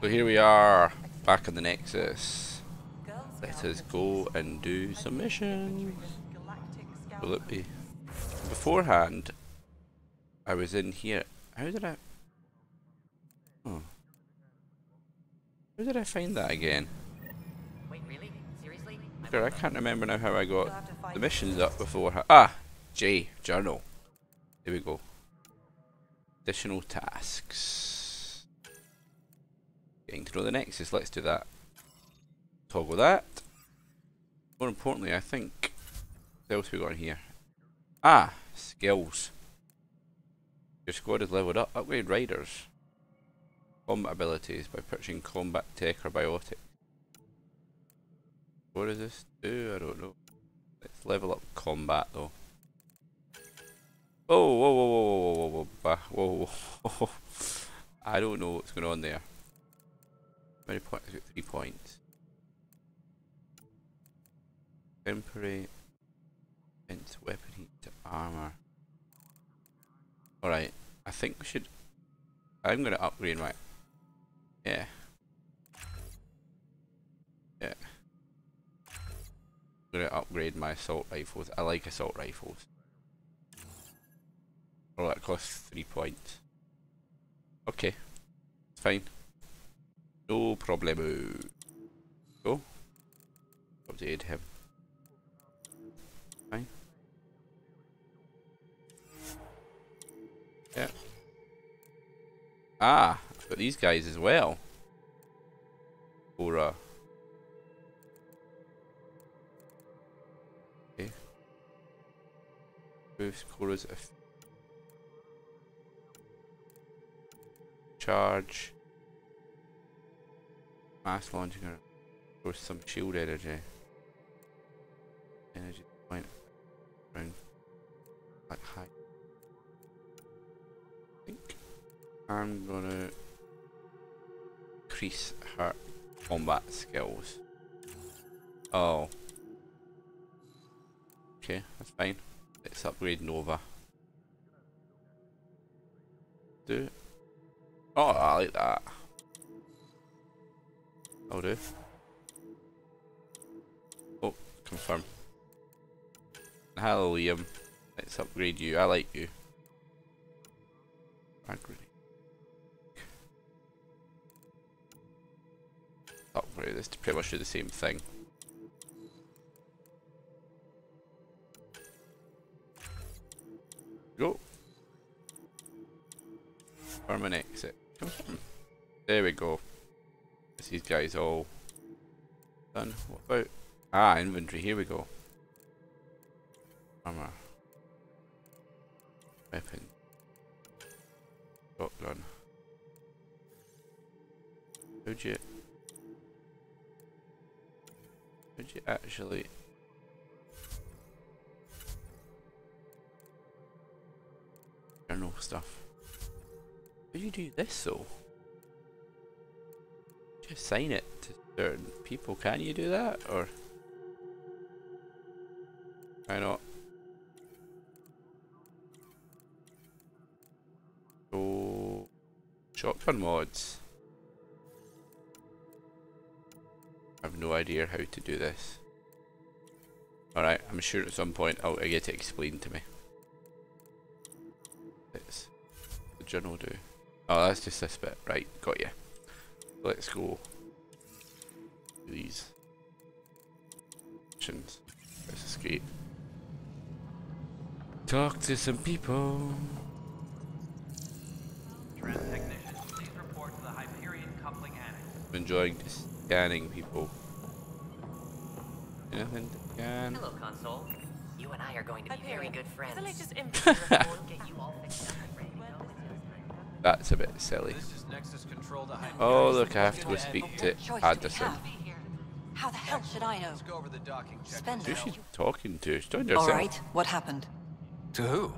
So here we are, back in the Nexus. Let us go and do some missions. Will it be? Beforehand, I was in here. How did I? Oh. How did I find that again? Wait, really? Seriously? I can't remember now how I got the missions up beforehand. Ah! J. Journal. Here we go. Additional tasks. Getting to know the Nexus, let's do that. Toggle that. More importantly, I think, what else we got in here? Ah! Skills. Your squad is leveled up. Upgrade riders. Combat abilities by purchasing combat tech or biotic. What does this do? I don't know. Let's level up combat though. Oh, whoa, whoa, whoa, whoa, whoa, whoa, whoa, whoa, whoa. I don't know what's going on there. How many points? I got 3 points. Temporary defense, weapon heat to armor. Alright, I think we should. I'm gonna upgrade my. Yeah. Yeah. I'm gonna upgrade my assault rifles. I like assault rifles. Oh, that costs 3 points. Okay. It's fine. No problemo. Go. Update him. Fine. Yeah. Ah, I've got these guys as well. Or okay. Boost Cora's charge. Mass launching or some shield energy. Energy point around like high. I think I'm gonna increase her combat skills. Oh. Okay, that's fine. Let's upgrade Nova. Do it. Oh, I like that. I'll do. Oh, confirm. Hello, Liam. Let's upgrade you. I like you. Upgrade this to pretty much do the same thing. Go. Permanent exit. Confirm. There we go. These guys all done. What about inventory? Here we go. Armor. Weapon. Shotgun. How'd you actually general stuff? How do you do this though? Just sign it to certain people. Can you do that or why not? So shotgun mods. I have no idea how to do this. Alright, I'm sure at some point I'll get it explained to me. What's the journal do? Oh, that's just this bit. Right, got you. Let's go. These missions. Let's escape. Talk to some people. Trend technician, please report to the Hyperion coupling annex. I'm enjoying scanning people. Anything to scan? Hello, console. You and I are going to be very good friends. The latest Get you all fixed up and ready to go. That's a bit silly. This is Nexus Control to Hyperion. Oh look, I have to go speak to Addison. How the hell should I know? Let's go over the docking check. Spend Who's it. she talking to? She's talking to herself. All right, what happened? To who?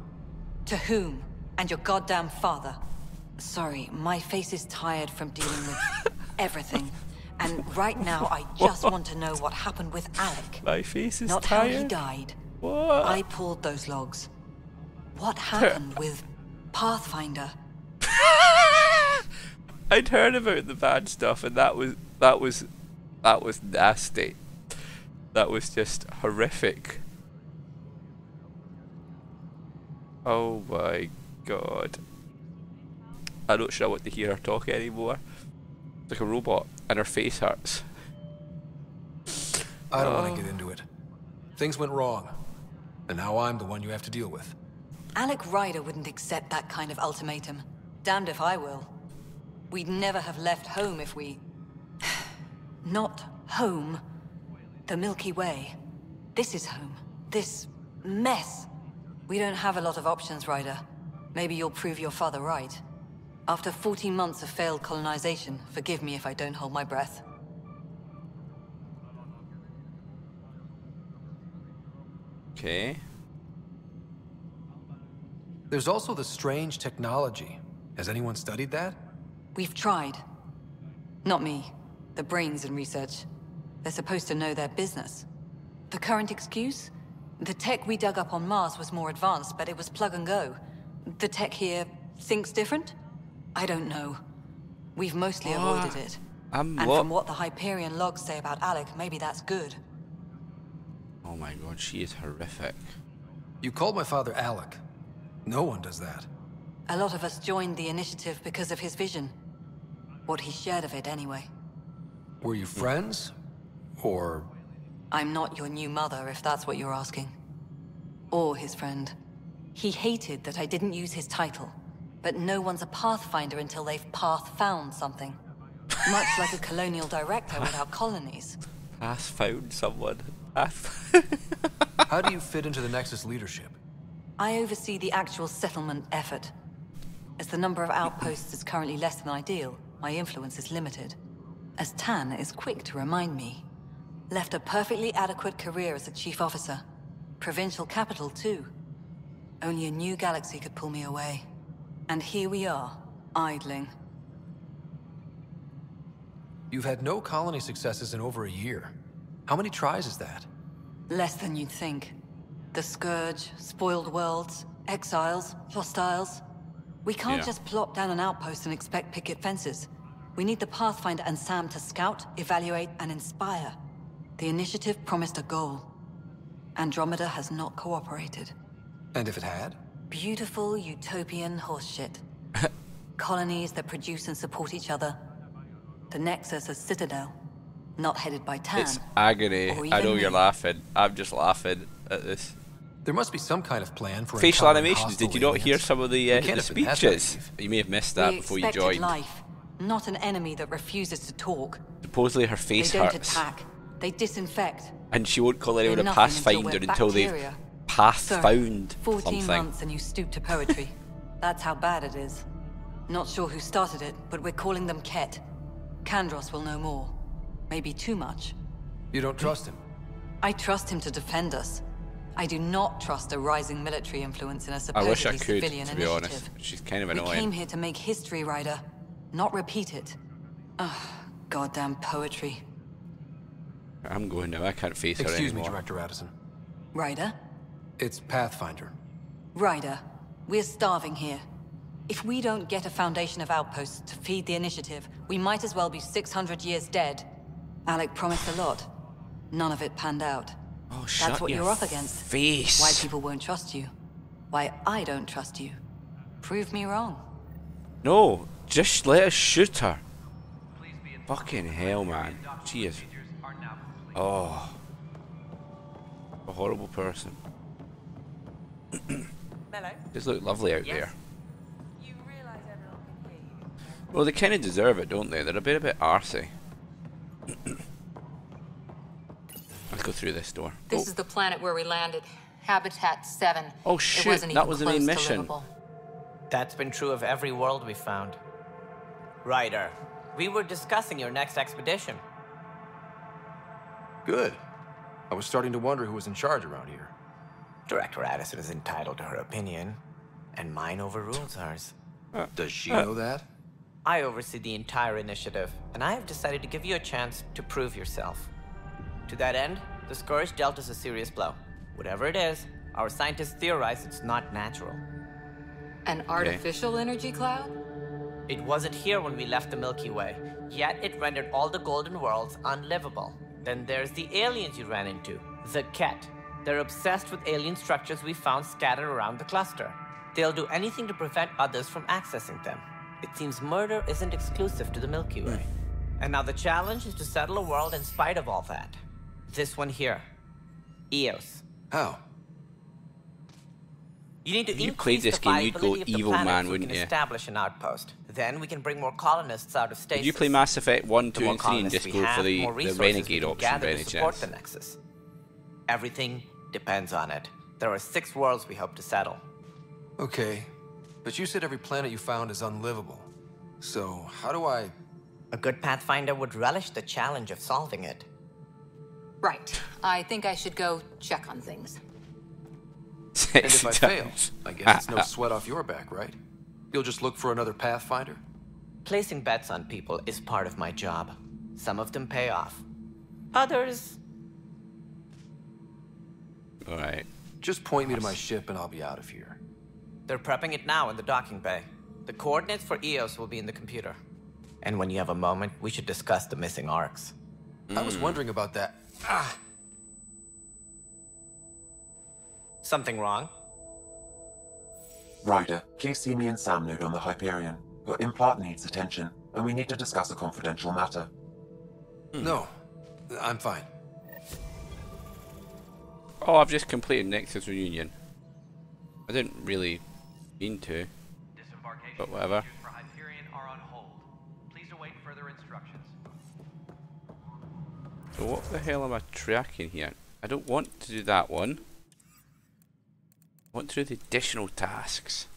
To whom? And your goddamn father. Sorry, my face is tired from dealing with everything. And right now, I just want to know what happened with Alec. My face is Not tired. how he died. What? I pulled those logs. What happened with Pathfinder? I'd heard about the bad stuff, and that was nasty. That was just horrific. Oh my god. I'm not sure I want to hear her talk anymore. It's like a robot, and her face hurts. I don't want to get into it. Things went wrong, and now I'm the one you have to deal with. Alec Ryder wouldn't accept that kind of ultimatum. Damned if I will. We'd never have left home if we... Not home. The Milky Way. This is home. This mess. We don't have a lot of options, Ryder. Maybe you'll prove your father right. After 14 months of failed colonization, forgive me if I don't hold my breath. Okay. There's also the strange technology. Has anyone studied that? We've tried. Not me. The brains in research. They're supposed to know their business. The current excuse? The tech we dug up on Mars was more advanced, but it was plug and go. The tech here thinks different? I don't know. We've mostly avoided it. And from what the Hyperion logs say about Alec, maybe that's good. Oh my god, she is horrific. You called my father Alec. No one does that. A lot of us joined the initiative because of his vision. What he shared of it, anyway. Were you friends? Or... I'm not your new mother, if that's what you're asking. Or his friend. He hated that I didn't use his title. But no one's a pathfinder until they've path-found something. Much like a colonial director without colonies. Path-found someone. How do you fit into the Nexus leadership? I oversee the actual settlement effort. As the number of outposts is currently less than ideal, my influence is limited. As Tan is quick to remind me. Left a perfectly adequate career as a chief officer. Provincial capital, too. Only a new galaxy could pull me away. And here we are, idling. You've had no colony successes in over a year. How many tries is that? Less than you'd think. The Scourge, spoiled worlds, exiles, hostiles. We can't just plop down an outpost and expect picket fences. We need the Pathfinder and Sam to scout, evaluate, and inspire. The initiative promised a goal. Andromeda has not cooperated. And if it had? Beautiful utopian horseshit. Colonies that produce and support each other. The Nexus a citadel, not headed by Tan. It's agony. I know you're laughing. I'm just laughing at this. There must be some kind of plan for facial animations. Did you not hear some of the speeches? You may have missed that before you joined. Life, not an enemy that refuses to talk. Supposedly her face they don't hurts. Attack. They disinfect. And she won't call anyone a pathfinder until they've path-found 14 months and you stoop to poetry. That's how bad it is. Not sure who started it, but we're calling them Ket. Kandros will know more. Maybe too much. You don't trust him? I trust him to defend us. I do not trust a rising military influence in a supposedly civilian initiative. To be honest. She's kind of annoying. We came here to make history, Ryder, not repeat it. Ugh, goddamn poetry. I'm going now. I can't face her anymore. Excuse me, Director Addison. Ryder? It's Pathfinder. Ryder, we're starving here. If we don't get a foundation of outposts to feed the initiative, we might as well be 600 years dead. Alec promised a lot. None of it panned out. Oh, That's what you're up against. Face. Why people won't trust you. Why I don't trust you. Prove me wrong. No, just let us shoot her. Fucking hell, man. She is... Oh. A horrible person. Hello. Just look lovely out there. You realize everyone can hear you. Well, they kind of deserve it, don't they? They're a bit arsey. Let's go through this door. This is the planet where we landed. Habitat 7. Oh shit, that was the main mission. That's been true of every world we found. Ryder, we were discussing your next expedition. Good. I was starting to wonder who was in charge around here. Director Addison is entitled to her opinion, and mine overrules hers. Does she know that? I oversee the entire initiative, and I have decided to give you a chance to prove yourself. To that end, the Scourge dealt us a serious blow. Whatever it is, our scientists theorize it's not natural. An artificial energy cloud? It wasn't here when we left the Milky Way, yet it rendered all the golden worlds unlivable. Then there's the aliens you ran into, the Ket. They're obsessed with alien structures we found scattered around the cluster. They'll do anything to prevent others from accessing them. It seems murder isn't exclusive to the Milky Way. And now the challenge is to settle a world in spite of all that. This one here. Eos. How? You need to If you increase played this the game, you'd go viability of the evil planet man, so we wouldn't can you? establish an outpost. Then we can bring more colonists out of stasis. Did you play Mass Effect 1, The 2, more and 3 and colonists just we go have, for the more resources Renegade we can option gather by to any support chance? the Nexus. Everything depends on it. There are 6 worlds we hope to settle. Okay, but you said every planet you found is unlivable. So, how do I... A good Pathfinder would relish the challenge of solving it. Right. I think I should go check on things. And if I fail, I guess it's no sweat off your back, right? You'll just look for another Pathfinder? Placing bets on people is part of my job. Some of them pay off. Others... Alright. Just point me to my ship and I'll be out of here. They're prepping it now in the docking bay. The coordinates for Eos will be in the computer. And when you have a moment, we should discuss the missing arcs. I was wondering about that. Ah! Something wrong? Ryder, please see me and Sam node on the Hyperion. Your implant needs attention, and we need to discuss a confidential matter. No, I'm fine. Oh, I've just completed Nexus Reunion. I didn't really mean to, Disembarkation but whatever. procedures for Hyperion are on hold. Please await further instructions. So what the hell am I tracking here? I don't want to do that one. I want to do the additional tasks.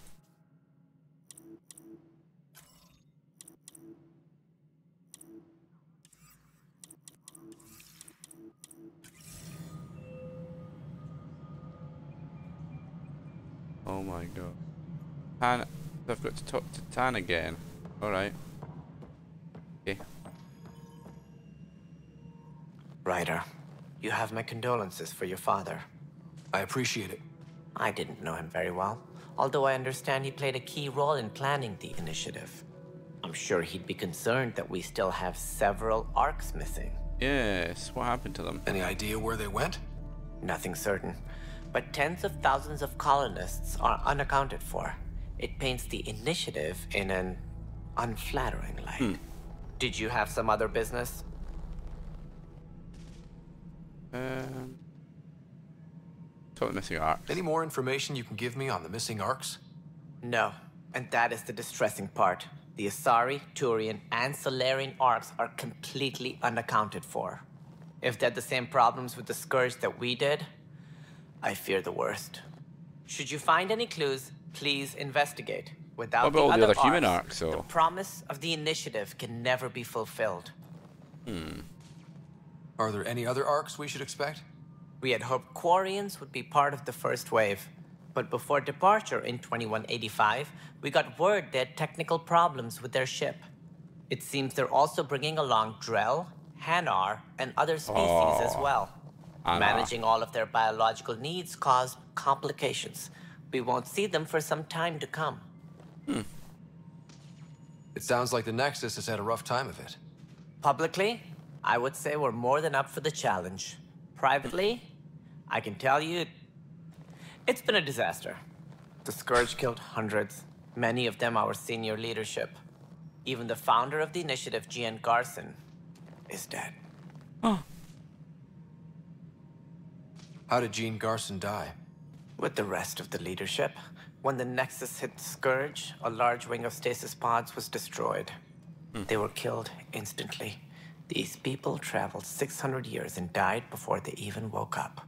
Oh my god. Tan, I've got to talk to Tan again. Alright. Okay. Ryder, you have my condolences for your father. I appreciate it. I didn't know him very well, although I understand he played a key role in planning the initiative. I'm sure he'd be concerned that we still have several arcs missing. Yes, what happened to them? Any idea where they went? Nothing certain, but tens of thousands of colonists are unaccounted for. It paints the initiative in an unflattering light. Did you have some other business? Totally missing arcs. Any more information you can give me on the missing arcs? No, and that is the distressing part. The Asari, Turian, and Solarian arcs are completely unaccounted for. If they had the same problems with the Scourge that we did, I fear the worst. Should you find any clues, please investigate. Without What about all the other human arcs, arcs, though? the promise of the initiative can never be fulfilled. Are there any other arcs we should expect? We had hoped Quarians would be part of the first wave, but before departure in 2185, we got word they had technical problems with their ship. It seems they're also bringing along Drell, Hanar, and other species as well. Hanar. Managing all of their biological needs caused complications. We won't see them for some time to come. It sounds like the Nexus has had a rough time of it. Publicly, I would say we're more than up for the challenge. Privately, I can tell you, it's been a disaster. The Scourge killed hundreds, many of them our senior leadership. Even the founder of the initiative, Gian Garson, is dead. How did Gene Garson die? With the rest of the leadership, when the Nexus hit the Scourge, a large wing of stasis pods was destroyed. They were killed instantly. These people traveled 600 years and died before they even woke up.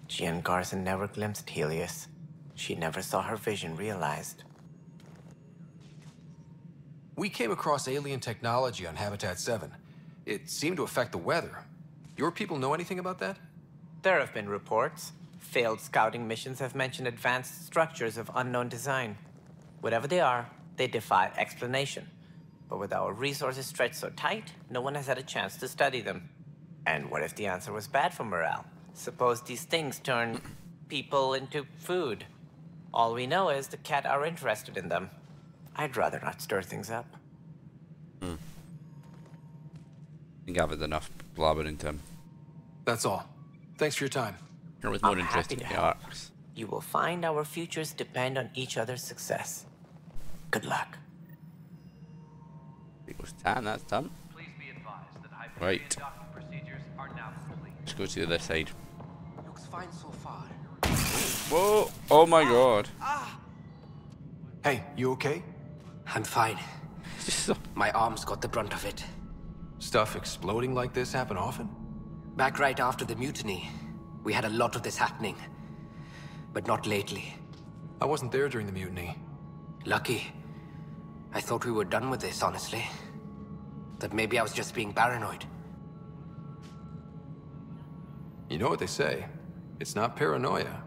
Gian Garson never glimpsed Helios. She never saw her vision realized. We came across alien technology on Habitat 7. It seemed to affect the weather. Your people know anything about that? There have been reports. Failed scouting missions have mentioned advanced structures of unknown design. Whatever they are, they defy explanation. But with our resources stretched so tight, no one has had a chance to study them. And what if the answer was bad for morale? Suppose these things turn people into food. All we know is the Ket are interested in them. I'd rather not stir things up. I think I've had enough blabbering to him. That's all. Thanks for your time. Here with more I'm happy interesting to help. arcs. You will find our futures depend on each other's success. Good luck. It was 10, that's done. Please be advised that Hyperion Right. docking procedures are now complete. Let's go to the other side. Looks fine so far. Whoa! Oh my god. Hey, you okay? I'm fine. Just My arms got the brunt of it. Stuff exploding like this happen often? Back right after the mutiny, we had a lot of this happening. But not lately. I wasn't there during the mutiny. Lucky. I thought we were done with this, honestly. That maybe I was just being paranoid. You know what they say. It's not paranoia.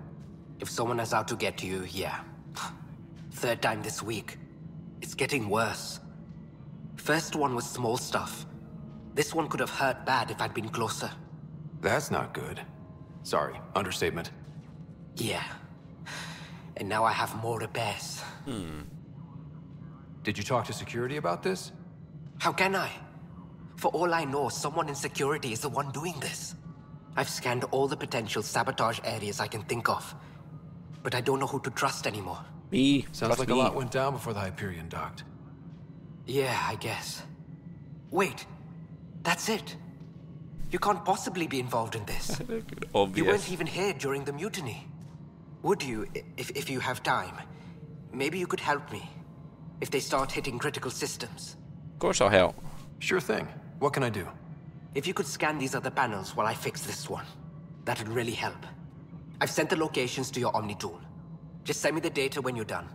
If someone is out to get you, yeah. Third time this week. It's getting worse. First one was small stuff. This one could have hurt bad if I'd been closer. That's not good. Sorry, understatement. Yeah. And now I have more repairs. Did you talk to security about this? How can I? For all I know, someone in security is the one doing this. I've scanned all the potential sabotage areas I can think of. But I don't know who to trust anymore. me. Sounds Trust like me. a lot went down before the Hyperion docked. Yeah, I guess. Wait. That's it. You can't possibly be involved in this. You Obvious. weren't even here during the mutiny. Would you, if you have time? Maybe you could help me. If they start hitting critical systems. Of course I'll help. Sure thing. What can I do? If you could scan these other panels while I fix this one, that'd really help. I've sent the locations to your Omni tool. Just send me the data when you're done.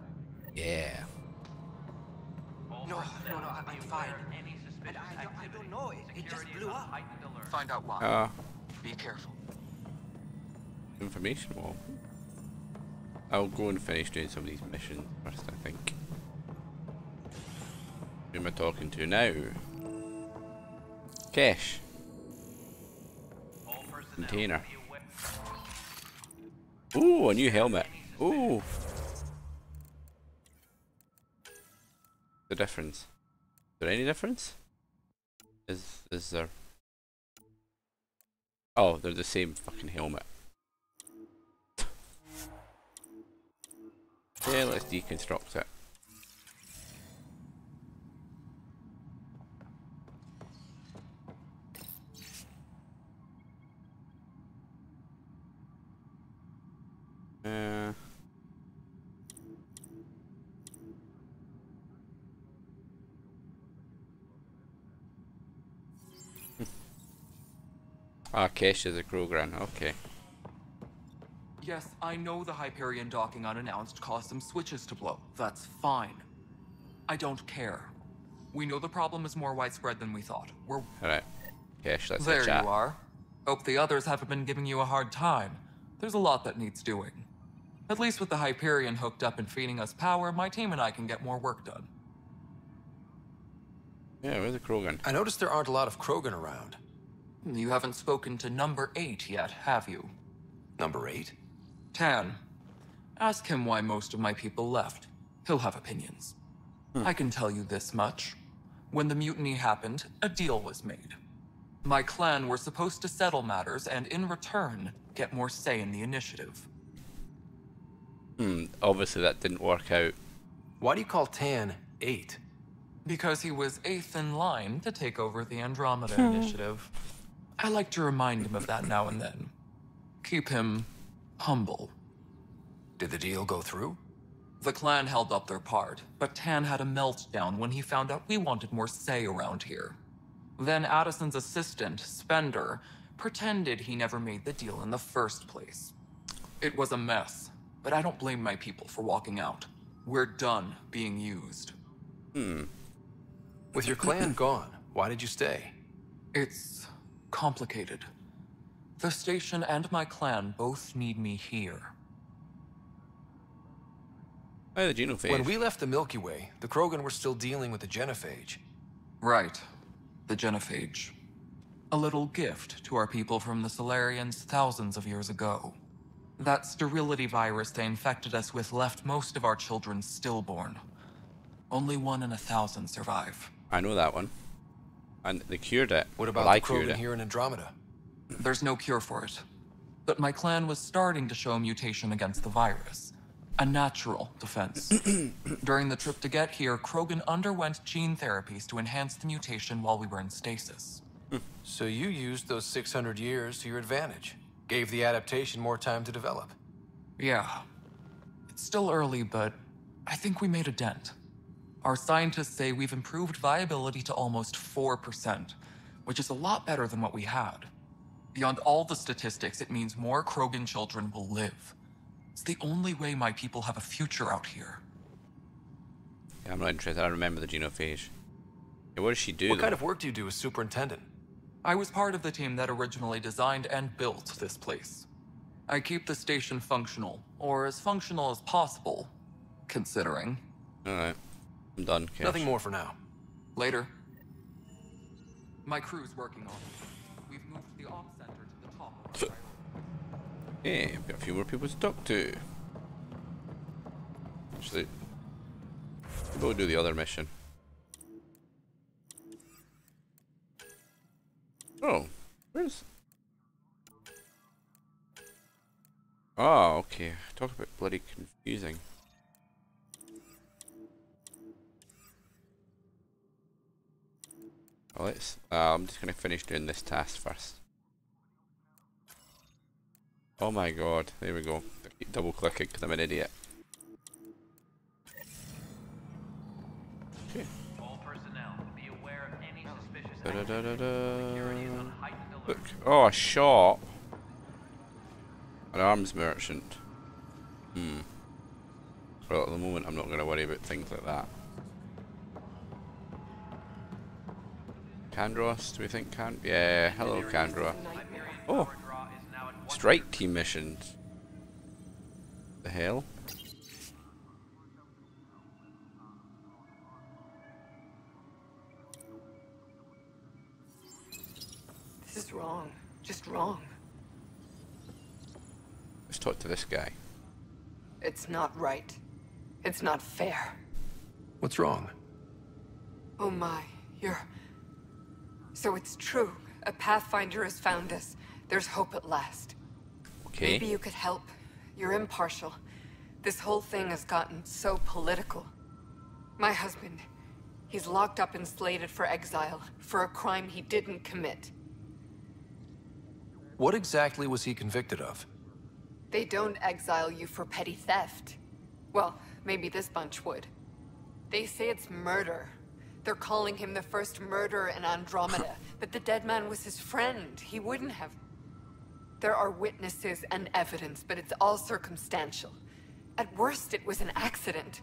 Yeah. No, I'm fine. I don't know. It just blew up. Find out why. Be careful. Information wall. I'll go and finish doing some of these missions first, I think. Who am I talking to now? Cash. Container. Ooh, a new helmet. Ooh. The difference. Is there any difference? Is there? Oh, they're the same fucking helmet. Yeah, let's deconstruct it. Ah, Kesh is a Krogan, okay. Yes, I know the Hyperion docking unannounced caused some switches to blow. That's fine. I don't care. We know the problem is more widespread than we thought. We're... Alright. Kesh, let's There chat. you are. Hope the others haven't been giving you a hard time. There's a lot that needs doing. At least with the Hyperion hooked up and feeding us power, my team and I can get more work done. Yeah, where's the Krogan? I noticed there aren't a lot of Krogan around. You haven't spoken to number 8 yet, have you? Number 8? Tan. Ask him why most of my people left. He'll have opinions. I can tell you this much. When the mutiny happened, a deal was made. My clan were supposed to settle matters and, in return, get more say in the initiative. Obviously that didn't work out. Why do you call Tan 8? Because he was 8th in line to take over the Andromeda initiative. I like to remind him of that now and then. Keep him humble. Did the deal go through? The clan held up their part, but Tan had a meltdown when he found out we wanted more say around here. Then Addison's assistant, Spender, pretended he never made the deal in the first place. It was a mess, but I don't blame my people for walking out. We're done being used. With your clan gone, why did you stay? It's complicated. The station and my clan both need me here. Oh, the genophage. When we left the Milky Way, the Krogan were still dealing with the genophage. Right. The genophage. A little gift to our people from the Solarians thousands of years ago. That sterility virus they infected us with left most of our children stillborn. Only 1 in 1,000 survive. I know that one. And they cured it. What Well, about I the cured Krogan it. here in Andromeda? There's no cure for it. But my clan was starting to show a mutation against the virus. A natural defense. During the trip to get here, Krogan underwent gene therapies to enhance the mutation while we were in stasis. So you used those 600 years to your advantage. Gave the adaptation more time to develop. Yeah. It's still early, but I think we made a dent. Our scientists say we've improved viability to almost 4%, which is a lot better than what we had. Beyond all the statistics, it means more Krogan children will live. It's the only way my people have a future out here. Yeah, I'm not interested. I remember the genophage. Yeah, what does she do? What kind of work do you do as superintendent? I was part of the team that originally designed and built this place. I keep the station functional, or as functional as possible, considering. Alright. I'm done, Cash. Nothing more for now. Later. My crew's working on it. We've moved the ops center to the top of the Hey, I've got a few more people to talk to. Actually, we'll do the other mission. Oh, where's... Oh, okay. Talk about bloody confusing. Well, let's... I'm just gonna finish doing this task first. Oh my god, there we go. I keep double clicking because I'm an idiot. Okay. All personnel, be aware of any suspicious Da, da, da, da, activity. Security is da. on heightened alert. Look. Oh, a shop. An arms merchant. Well, at the moment, I'm not going to worry about things like that. Kandros, do we think Yeah, hello, Kandra. Oh, strike team missions. The hell? This is wrong. Just wrong. Let's talk to this guy. It's not right. It's not fair. What's wrong? Oh my, you're... So it's true. A Pathfinder has found us. There's hope at last. Okay. Maybe you could help. You're impartial. This whole thing has gotten so political. My husband, he's locked up and slated for exile for a crime he didn't commit. What exactly was he convicted of? They don't exile you for petty theft. Well, maybe this bunch would. They say it's murder. They're calling him the first murderer in Andromeda, but the dead man was his friend. He wouldn't have... There are witnesses and evidence, but it's all circumstantial. At worst, it was an accident.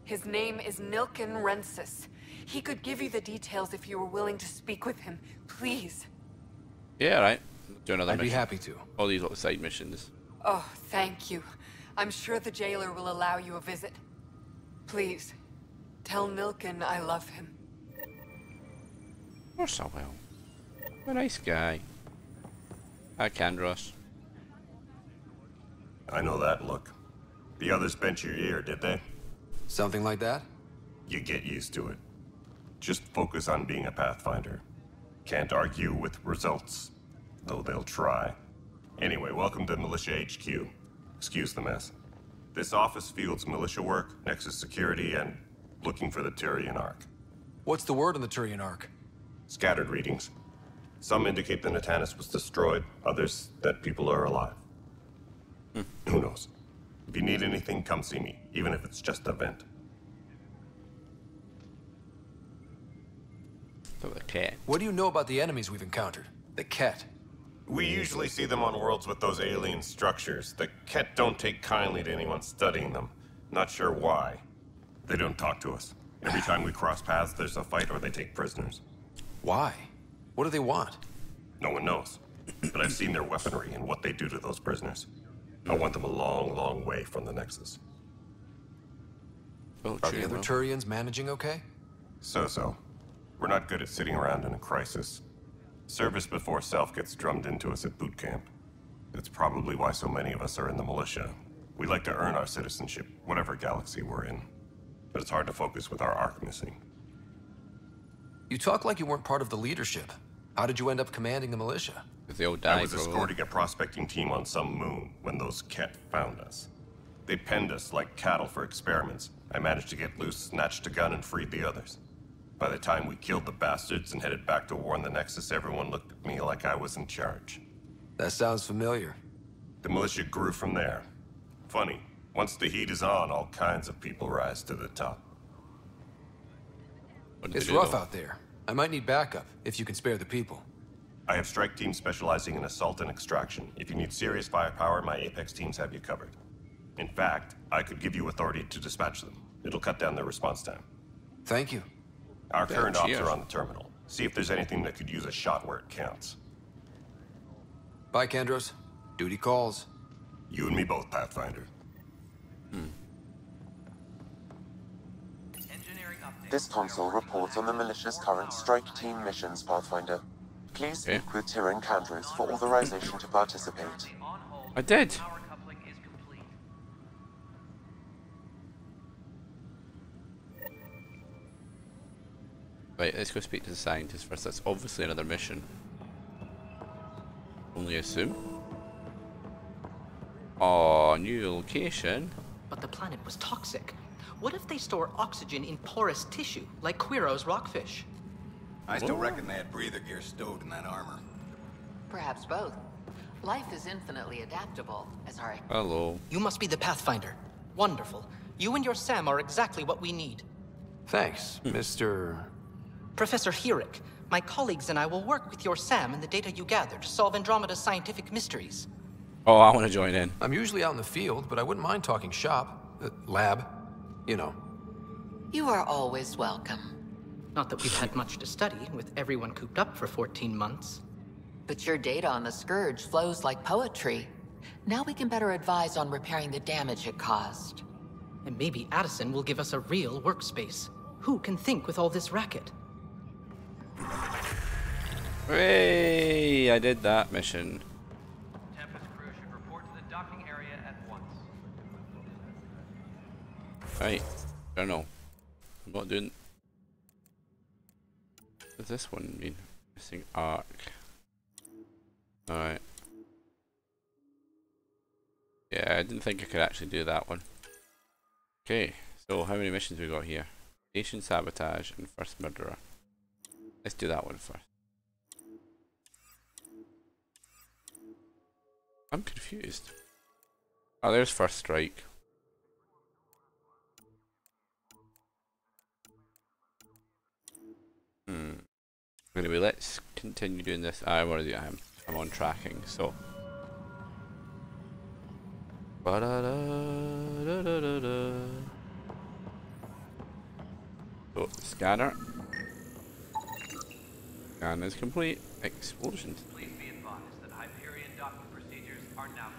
His name is Nilken Rensis. He could give you the details if you were willing to speak with him. Please. Yeah, right. Do another I'd mission. be happy to. All these little side missions. Oh, thank you. I'm sure the jailer will allow you a visit. Please, tell Nilken I love him. Of course I will. A nice guy. Hi, Kandros. I know that look. The others bent your ear, did they? Something like that? You get used to it. Just focus on being a Pathfinder. Can't argue with results, though they'll try. Anyway, welcome to Militia HQ. Excuse the mess. This office fields militia work, Nexus security, and looking for the Turian Ark. What's the word on the Turian Ark? Scattered readings. Some indicate the Natanus was destroyed, others that people are alive. Who knows? If you need anything, come see me, even if it's just a vent. So the cat. What do you know about the enemies we've encountered? The Ket. We usually see them on worlds with those alien structures. The Ket don't take kindly to anyone studying them. Not sure why. They don't talk to us. Every time we cross paths, there's a fight or they take prisoners. Why? What do they want? No one knows. But I've seen their weaponry and what they do to those prisoners. I want them a long, long way from the Nexus. Oh, Are the other Turians managing okay? So-so. We're not good at sitting around in a crisis. Service before self gets drummed into us at boot camp. That's probably why so many of us are in the militia. We like to earn our citizenship, whatever galaxy we're in. but it's hard to focus with our arc missing. You talk like you weren't part of the leadership. How did you end up commanding the militia? They all I died, was probably. escorting a prospecting team on some moon when those Ket found us. They penned us like cattle for experiments. I managed to get loose, snatched a gun, and freed the others. By the time we killed the bastards and headed back to warn the Nexus, everyone looked at me like I was in charge. That sounds familiar. The militia grew from there. Funny, once the heat is on, all kinds of people rise to the top. It's rough out there. I might need backup, if you can spare the people. I have strike teams specializing in assault and extraction. If you need serious firepower, my Apex teams have you covered. In fact, I could give you authority to dispatch them. It'll cut down their response time. Thank you. Our current ops are on the terminal. See if there's anything that could use a shot where it counts. Bye, Kendros. Duty calls. You and me both, Pathfinder. This console reports on the militia's current strike team missions, Pathfinder. Please speak with Tyrion Kandros for authorization to participate. I did. Right, let's go speak to the scientist first. That's obviously another mission. Only assume. Oh, new location. But the planet was toxic. What if they store oxygen in porous tissue, like Quiro's rockfish? I still reckon they had breather gear stowed in that armor. Perhaps both. Life is infinitely adaptable, as our... Hello. You must be the Pathfinder. Wonderful. You and your Sam are exactly what we need. Thanks, Mr... Professor Herrick, my colleagues and I will work with your Sam and the data you gather to solve Andromeda's scientific mysteries. Oh, I want to join in. I'm usually out in the field, but I wouldn't mind talking shop. Lab. You know. You are always welcome. Not that we've had much to study, with everyone cooped up for 14 months. But your data on the Scourge flows like poetry. Now we can better advise on repairing the damage it caused. And maybe Addison will give us a real workspace. Who can think with all this racket? Hooray! I did that mission. Tempest crew should report to the docking area at once. Right. I don't know. I'm not doing... What does this one mean? Missing arc. Alright. Yeah, I didn't think I could actually do that one. Okay, so how many missions we got here? Station Sabotage and First Murderer. Let's do that one first. I'm confused. Oh, there's First Strike. Anyway, let's continue doing this. I'm on tracking, so. So, scanner. Scan is complete. Explosions. Please be advised that Hyperion docking procedures are now.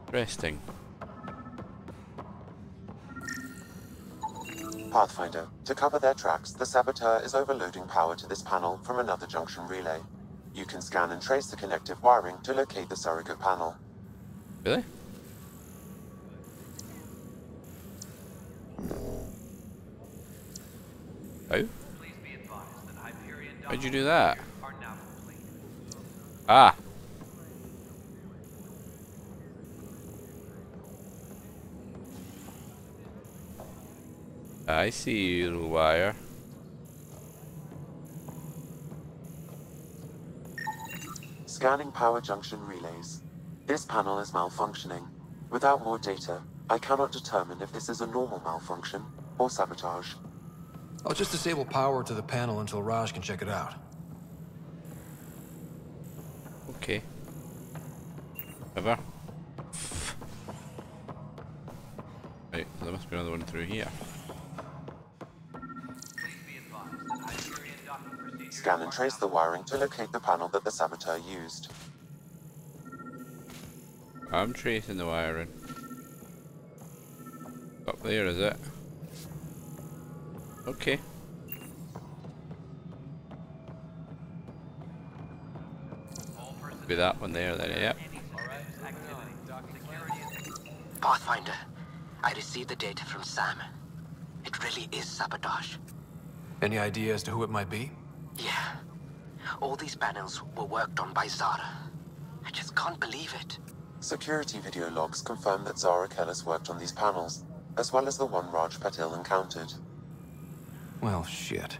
Interesting. Pathfinder, to cover their tracks, the Saboteur is overloading power to this panel from another junction relay. You can scan and trace the connective wiring to locate the surrogate panel. Really? Oh? How'd you do that? Ah! I see you, little wire. Scanning power junction relays. This panel is malfunctioning. Without more data, I cannot determine if this is a normal malfunction or sabotage. I'll just disable power to the panel until Raj can check it out. Okay. Ever. Right, so there must be another one through here. Scan and trace the wiring to locate the panel that the Saboteur used. I'm tracing the wiring. Up there, is it? Okay. Be that one there then, yep. Pathfinder, I received the data from Sam. It really is sabotage. Any idea as to who it might be? Yeah. All these panels were worked on by Zara. I just can't believe it. Security video logs confirm that Zara Kellis worked on these panels, as well as the one Raj Patil encountered. Well, shit.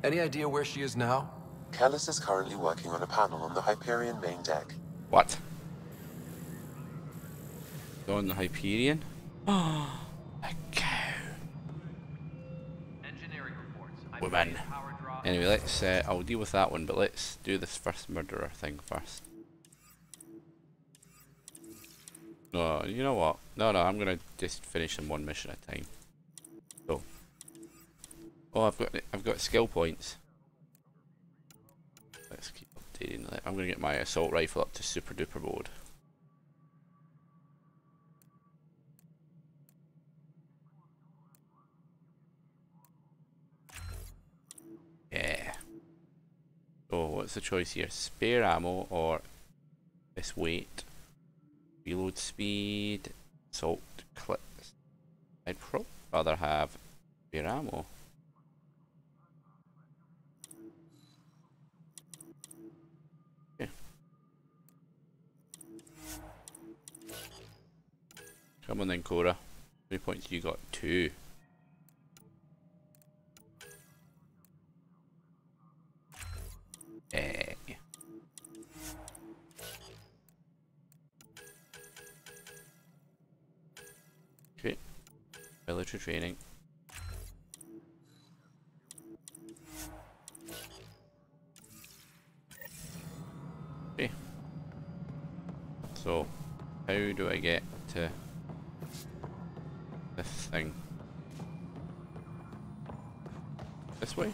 Any idea where she is now? Kellis is currently working on a panel on the Hyperion main deck. What? On the Hyperion? Oh, a cow. Engineering reports. Woman. Anyway, let's. I'll deal with that one, but let's do this first murderer thing first. No, you know what? No, I'm gonna just finish them one mission at a time. So. Oh, I've got skill points. Let's keep updating that. I'm gonna get my assault rifle up to super duper mode. Yeah. So what's the choice here? Spare ammo or this weight? Reload speed, assault clips. I'd probably rather have spare ammo. Okay. Come on then, Cora. How many points you got? 2. Okay. Military training. Okay. So, how do I get to this thing? This way?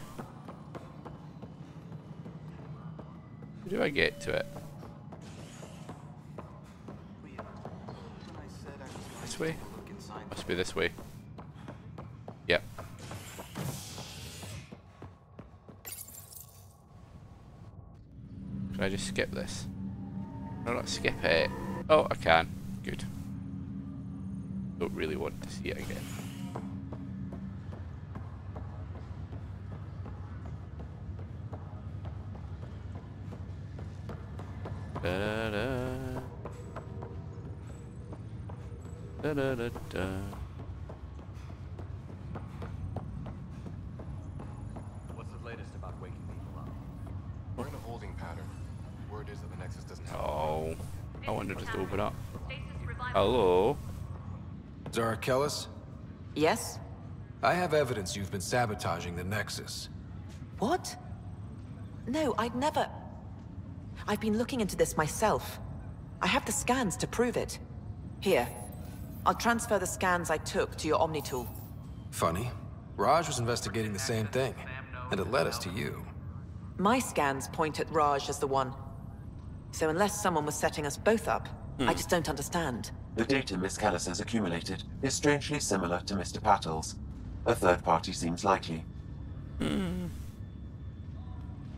How do I get to it? This way? Must be this way. Yep. Can I just skip this? No, not skip it. Oh, I can. Good. Don't really want to see it again. Da-da-da. Da-da-da-da. What's the latest about waking people up? We're in a holding pattern. Word is that the Nexus doesn't have... Oh, I wanted to open up. Hello? Zara Kellis? Yes? I have evidence you've been sabotaging the Nexus. What? No, I'd never... I've been looking into this myself. I have the scans to prove it. Here. I'll transfer the scans I took to your Omni tool. Funny. Raj was investigating the same thing, and it led us to you. My scans point at Raj as the one. So unless someone was setting us both up, I just don't understand. The data Miss Kellis has accumulated is strangely similar to Mr. Patil's. A third party seems likely.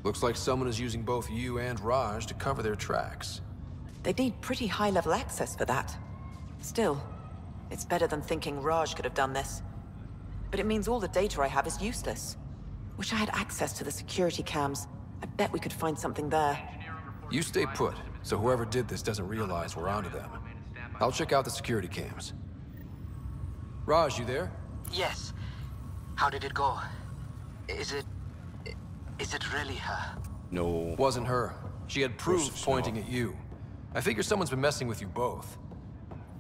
Looks like someone is using both you and Raj to cover their tracks. They'd need pretty high-level access for that. Still, it's better than thinking Raj could have done this. But it means all the data I have is useless. Wish I had access to the security cams. I bet we could find something there. You stay put, so whoever did this doesn't realize we're onto them. I'll check out the security cams. Raj, you there? Yes. How did it go? Is it really her? No. Wasn't her. She had proof pointing at you. I figure someone's been messing with you both.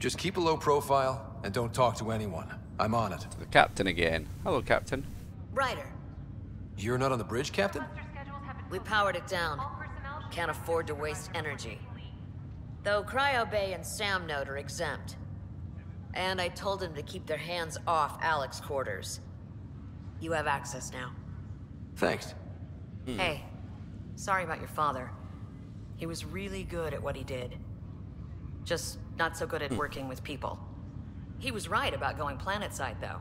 Just keep a low profile and don't talk to anyone. I'm on it. The captain again. Hello, Captain. Ryder, You're not on the bridge, Captain? we powered it down. Can't afford to waste energy. Though Cryo Bay and Sam Node are exempt. And I told them to keep their hands off Alec's quarters. You have access now. Thanks. Hey, sorry about your father. He was really good at what he did. Just not so good at working with people. He was right about going planetside, though.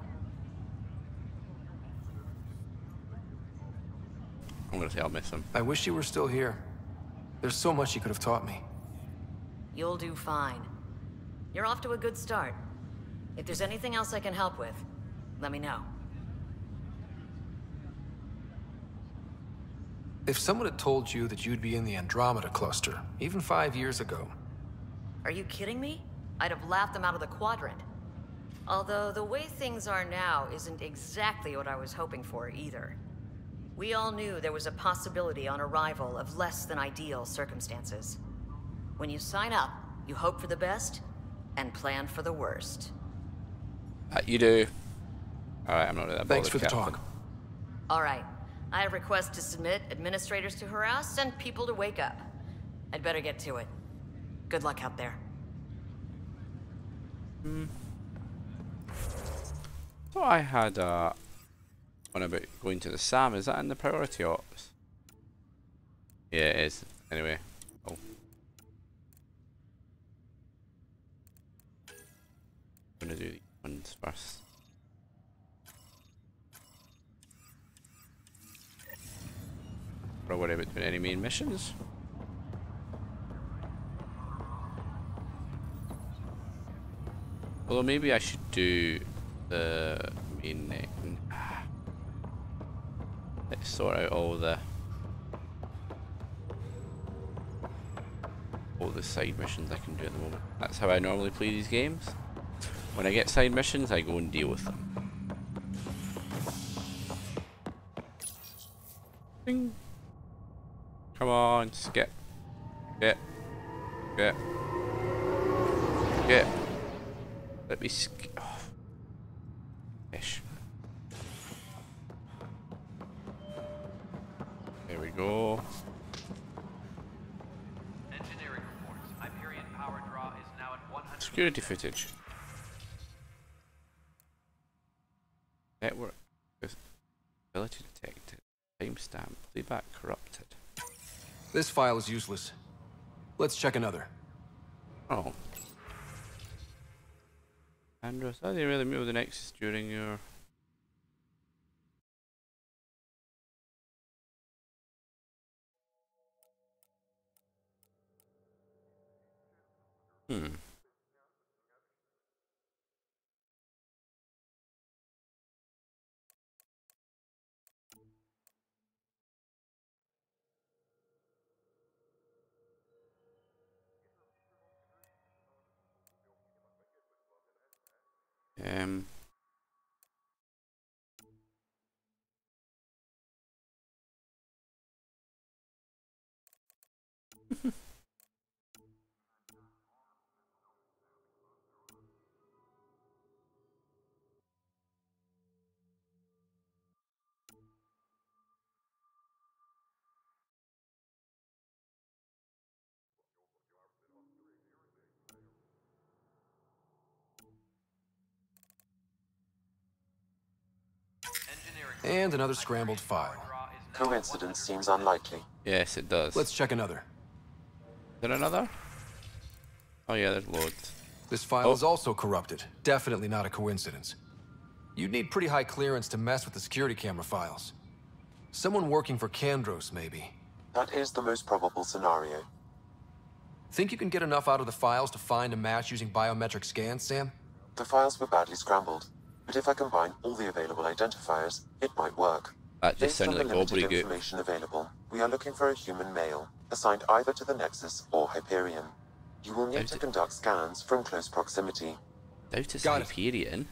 I'm gonna say I'll miss him. I wish you were still here. There's so much you could have taught me. You'll do fine. You're off to a good start. If there's anything else I can help with, let me know. If someone had told you that you'd be in the Andromeda cluster, even 5 years ago... Are you kidding me? I'd have laughed them out of the quadrant. Although the way things are now isn't exactly what I was hoping for either. We all knew there was a possibility on arrival of less than ideal circumstances. When you sign up, you hope for the best and plan for the worst. You do. Alright, I'm not really that bothered. Thanks for the talk. Alright, I have requests to submit, administrators to harass, and people to wake up. I'd better get to it. Good luck out there. So I had one about going to the SAM. Is that in the priority ops? Yeah, it is. Anyway. Oh. I'm gonna do these ones first. Don't worry about doing any main missions. Although maybe I should do the main. Let's sort out all the side missions I can do at the moment. That's how I normally play these games. When I get side missions, I go and deal with them. Bing. Come on, skip. Skip. Skip. Skip. Let me skip. Oh. Ish. There we go. Engineering reports. Hyperion power draw is now at 100. Security footage. Network with ability detected. Timestamp. Playback corrupted. This file is useless. Let's check another. Oh. Andros, how do you really move the Nexus during your... And another scrambled file. Coincidence seems unlikely. Yes, it does. Let's check another. Is there another? Oh yeah, there's loads. This file is also corrupted. Definitely not a coincidence. You'd need pretty high clearance to mess with the security camera files. Someone working for Kandros, maybe. That is the most probable scenario. Think you can get enough out of the files to find a match using biometric scans, Sam? The files were badly scrambled, but if I combine all the available identifiers, it might work. That just Based on sounded the like limited gobbledygook. information available, we are looking for a human male, assigned either to the Nexus or Hyperion. You will need to conduct scans from close proximity. Doubt it's Hyperion.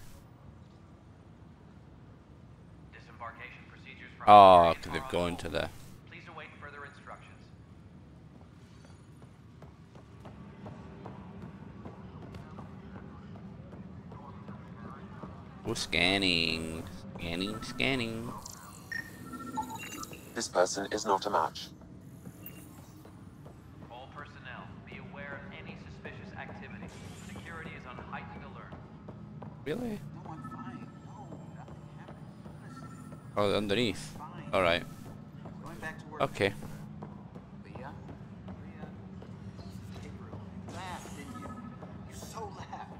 Disembarkation procedures from Oh, because they've gone to the... Please await further instructions. Oh, scanning. Scanning, scanning. This person is not a match. All personnel, be aware of any suspicious activity. Security is on heightened alert. Really? No, I'm fine. No, nothing happened. Oh, underneath. Alright. Going back to work. Okay. Leah? Gabriel, you laughed, didn't you? You so laughed.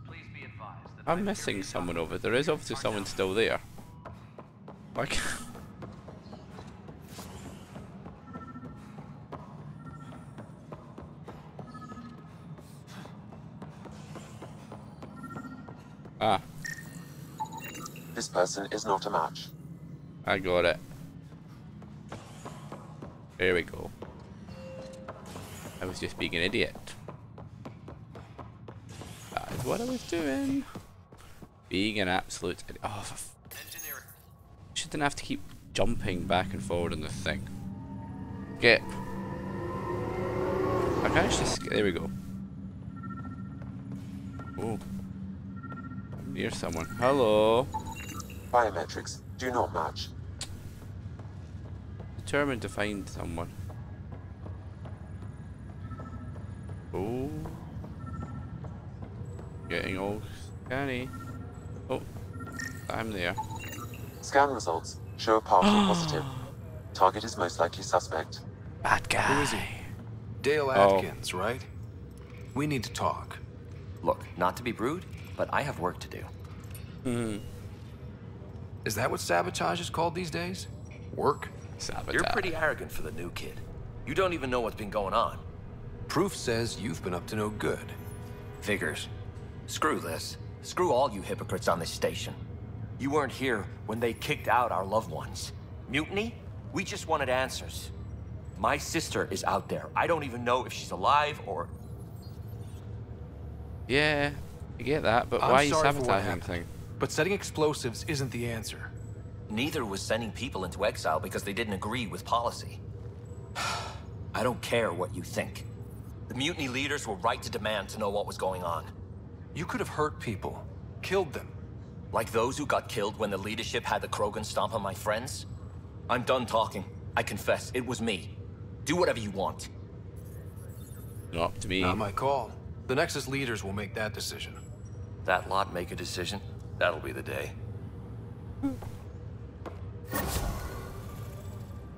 Please be advised that I'm missing someone over there. Is obviously someone still there. Why can't... Ah. This person is not a match. I got it. There we go. I was just being an idiot. That is what I was doing. Being an absolute idiot. Oh, shouldn't have to keep jumping back and forward on this thing. Skip. I can actually skip. There we go. Oh. I'm near someone. Hello. Biometrics do not match. Determined to find someone. Oh. Getting all scanny. Oh. I'm there. Scan results show a partial positive. Target is most likely suspect. Bad guy. Who is he? Dale Atkins, right? We need to talk. Look, not to be rude, but I have work to do. Is that what sabotage is called these days? Work? Sabotage. You're pretty arrogant for the new kid. You don't even know what's been going on. Proof says you've been up to no good. Figures. Screw this. Screw all you hypocrites on this station. You weren't here when they kicked out our loved ones. Mutiny? We just wanted answers. My sister is out there. I don't even know if she's alive or... Yeah, I get that, but why are you sabotaging anything? But setting explosives isn't the answer. Neither was sending people into exile because they didn't agree with policy. I don't care what you think. The mutiny leaders were right to demand to know what was going on. You could have hurt people, killed them. Like those who got killed when the leadership had the Krogan stomp on my friends? I'm done talking. I confess, it was me. Do whatever you want. Not up to me. Not my call. The Nexus leaders will make that decision. That lot make a decision? That'll be the day.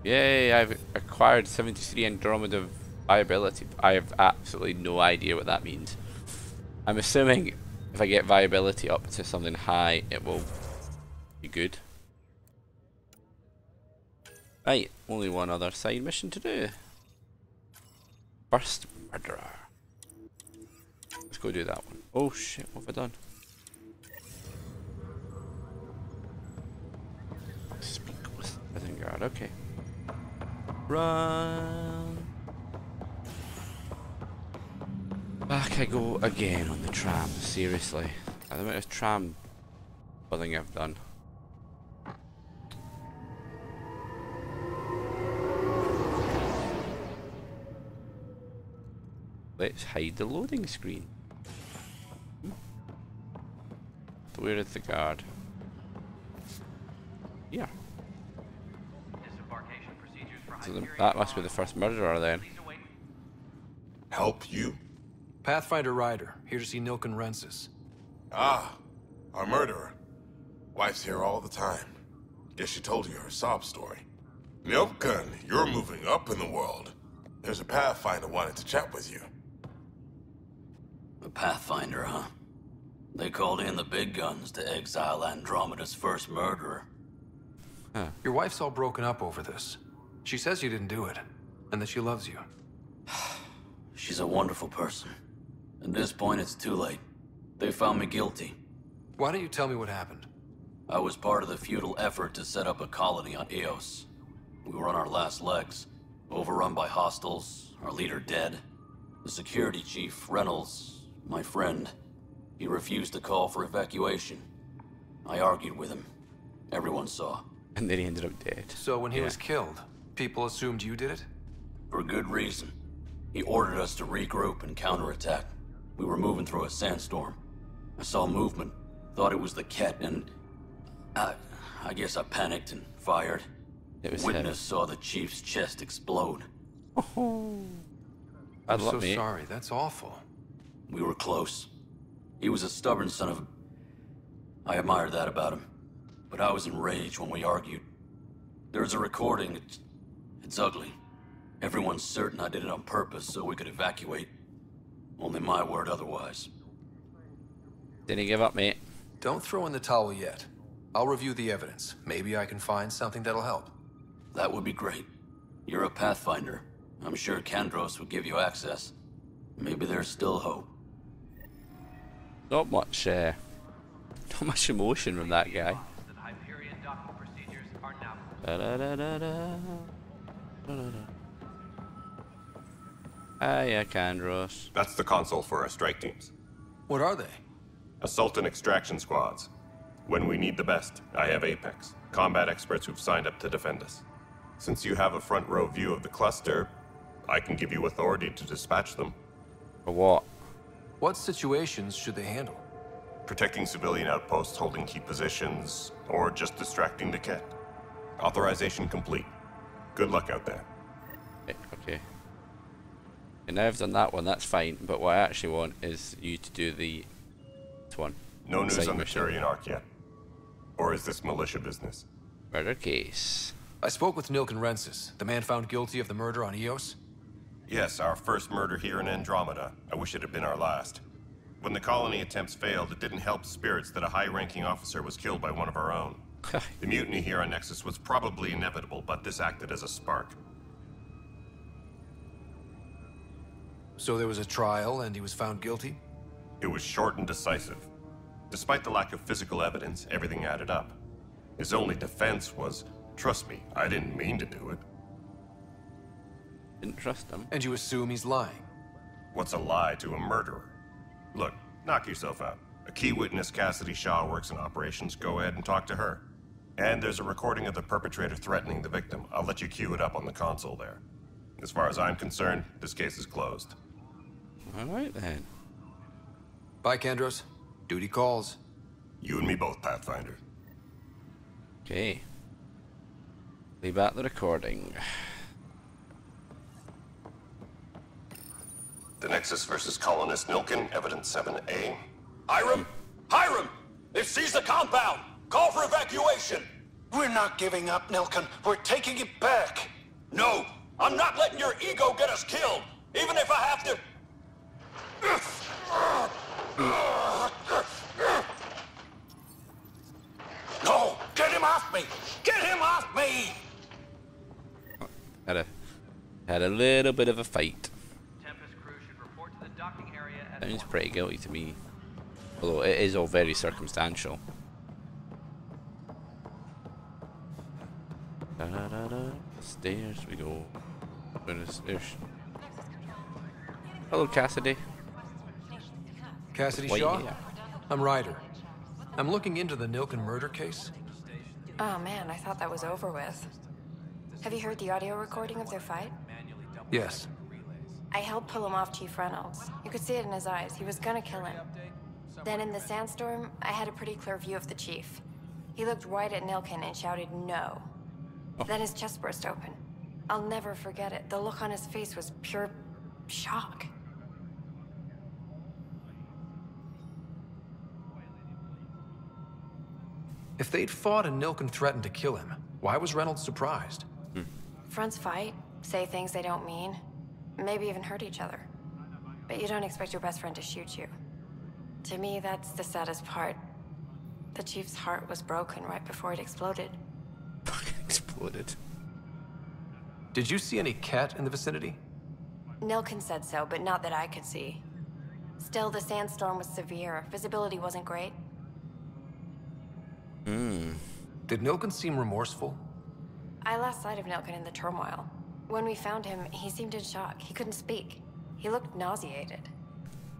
Yay, I've acquired 73 Andromeda viability. I have absolutely no idea what that means. I'm assuming if I get viability up to something high, it will be good. Right, only one other side mission to do. First murderer. Let's go do that one. Oh shit, what have I done? Speak with Isengard, okay. Run. Back I go again on the tram, seriously. The amount of tram buzzing I've done. Let's hide the loading screen. Where is the guard? Yeah. So that must be the first murderer then. Help you? Pathfinder Ryder, here to see Nilken Rensis. Ah, our murderer. Wife's here all the time. Guess she told you her sob story. Nilken, you're moving up in the world. There's a Pathfinder wanting to chat with you. A Pathfinder, huh? They called in the big guns to exile Andromeda's first murderer. Huh. Your wife's all broken up over this. She says you didn't do it, and that she loves you. She's a wonderful person. At this point, it's too late. They found me guilty. Why don't you tell me what happened? I was part of the futile effort to set up a colony on Eos. We were on our last legs, overrun by hostiles, our leader dead. The security chief, Reynolds, my friend, he refused to call for evacuation. I argued with him. Everyone saw. And then he ended up dead. So when he was killed, people assumed you did it? For good reason. He ordered us to regroup and counterattack. We were moving through a sandstorm. I saw movement, thought it was the Ket, and I guess I panicked and fired. Witness saw the chief's chest explode. I'm so sorry, that's awful. We were close. He was a stubborn son of a... I admired that about him. But I was enraged when we argued. There's a recording. It's ugly. Everyone's certain I did it on purpose so we could evacuate. Only my word otherwise. Didn't give up, mate. Don't throw in the towel yet. I'll review the evidence. Maybe I can find something that'll help. That would be great. You're a Pathfinder. I'm sure Kandros would give you access. Maybe there's still hope. Not much So much emotion from that guy. That Hyperion docking procedures are now Yeah, Kandros. That's the console for our strike teams. What are they? Assault and extraction squads. When we need the best, I have Apex, combat experts who've signed up to defend us. Since you have a front row view of the cluster, I can give you authority to dispatch them. For what? What situations should they handle? Protecting civilian outposts holding key positions, or just distracting the Ket. Authorization complete. Good luck out there. Okay. And now I've done that one, that's fine, but what I actually want is you to do this one. No news Side on the mission. Turian Arc yet. Or is this militia business? Murder case. I spoke with Nilken Rensis, the man found guilty of the murder on Eos. Yes, our first murder here in Andromeda. I wish it had been our last. When the colony attempts failed, it didn't help spirits that a high-ranking officer was killed by one of our own. The mutiny here on Nexus was probably inevitable, but this acted as a spark. So there was a trial and he was found guilty? It was short and decisive. Despite the lack of physical evidence, everything added up. His only defense was, trust me, I didn't mean to do it. Didn't trust him. And you assume he's lying? What's a lie to a murderer? Look, knock yourself out. A key witness, Cassidy Shaw, works in operations. Go ahead and talk to her. And there's a recording of the perpetrator threatening the victim. I'll let you cue it up on the console there. As far as I'm concerned, this case is closed. Alright then. Bye, Kandros. Duty calls. You and me both, Pathfinder. Okay. Leave out the recording. The Nexus versus Colonist Nilken, Evidence 7A. Hiram! Hiram! They've seized the compound! Call for evacuation! We're not giving up, Nilken. We're taking it back. No! I'm not letting your ego get us killed! Even if I have to... No! Get him off me! Get him off me! Had a little bit of a fight. Tempest crew should report to the docking area at Sounds pretty guilty to me. Although it is all very circumstantial. Stairs we go. Stairs. Hello, Cassidy. Cassidy Shaw? Yeah. I'm Ryder. I'm looking into the Nilken murder case. Oh man, I thought that was over with. Have you heard the audio recording of their fight? Yes. I helped pull him off Chief Reynolds. You could see it in his eyes. He was gonna kill him. Then in the sandstorm, I had a pretty clear view of the Chief. He looked right at Nilken and shouted, "No." Then his chest burst open. I'll never forget it. The look on his face was pure shock. If they'd fought and Nilken threatened to kill him, why was Reynolds surprised? Fronts fight, say things they don't mean, maybe even hurt each other. But you don't expect your best friend to shoot you. To me, that's the saddest part. The Chief's heart was broken right before it exploded. Exploded. Did you see any Ket in the vicinity? Nilken said so, but not that I could see. Still, the sandstorm was severe. Visibility wasn't great. Did Nilken seem remorseful? I lost sight of Nilken in the turmoil. When we found him, he seemed in shock. He couldn't speak. He looked nauseated.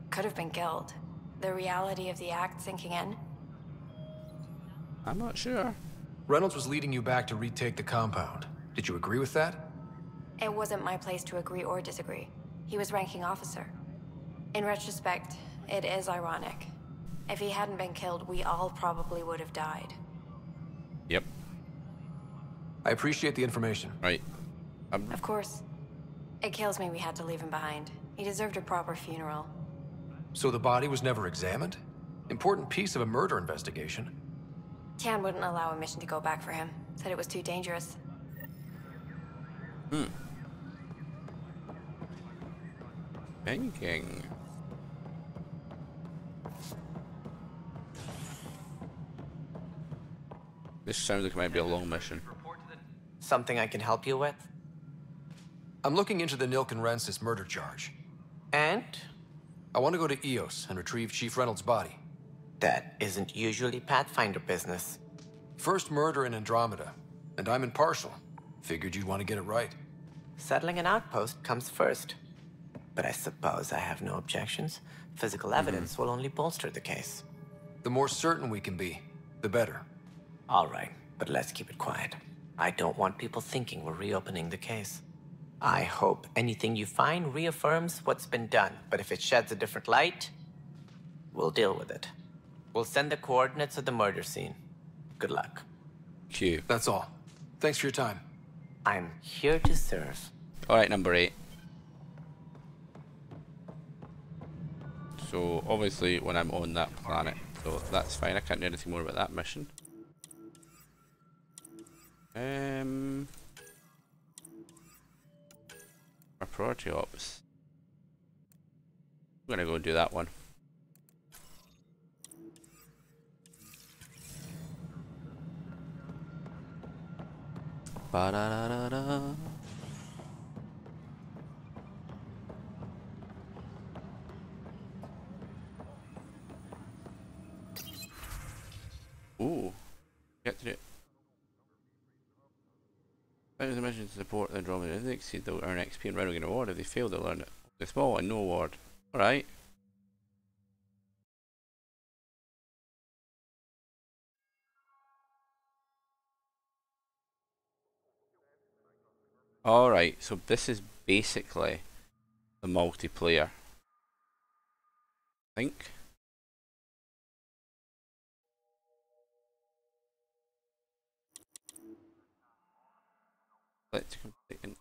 Could have been guilt. The reality of the act sinking in. I'm not sure. Reynolds was leading you back to retake the compound. Did you agree with that? It wasn't my place to agree or disagree. He was ranking officer. In retrospect, it is ironic. If he hadn't been killed, we all probably would have died. Yep. I appreciate the information. Right. Of course. It kills me we had to leave him behind. He deserved a proper funeral. So the body was never examined? Important piece of a murder investigation. Tian wouldn't allow a mission to go back for him. Said it was too dangerous. Thinking. This sounds like it might be a long mission. Something I can help you with? I'm looking into the Nilken Rensis murder charge. And? I want to go to Eos and retrieve Chief Reynolds' body. That isn't usually Pathfinder business. First murder in Andromeda, and I'm impartial. Figured you'd want to get it right. Settling an outpost comes first. But I suppose I have no objections. Physical evidence will only bolster the case. The more certain we can be, the better. All right, but let's keep it quiet. I don't want people thinking we're reopening the case. I hope anything you find reaffirms what's been done, but if it sheds a different light, we'll deal with it. We'll send the coordinates of the murder scene. Good luck. Q. That's all. Thanks for your time. I'm here to serve. Alright, number 8. So, obviously, when I'm on that planet, so that's fine, I can't do anything more about that mission. Our priority ops. I'm gonna go do that one. Ba-da-da-da-da. Ooh, get to it. That the mission to support the Andromeda. If they exceed, they'll earn XP and Renegade Award. If they fail, they'll earn a small and no award. Alright. Alright, so this is basically the multiplayer. I think. Let's complete it.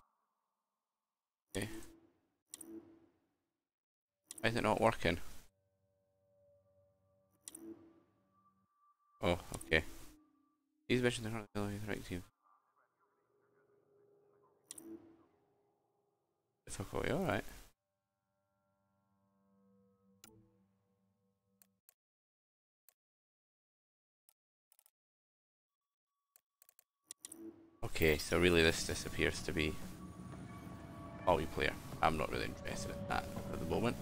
Okay. Why is it not working? Oh, okay. These missions are currently the right team. Difficulty, alright. Okay, so really this appears to be multiplayer. I'm not really interested in that at the moment.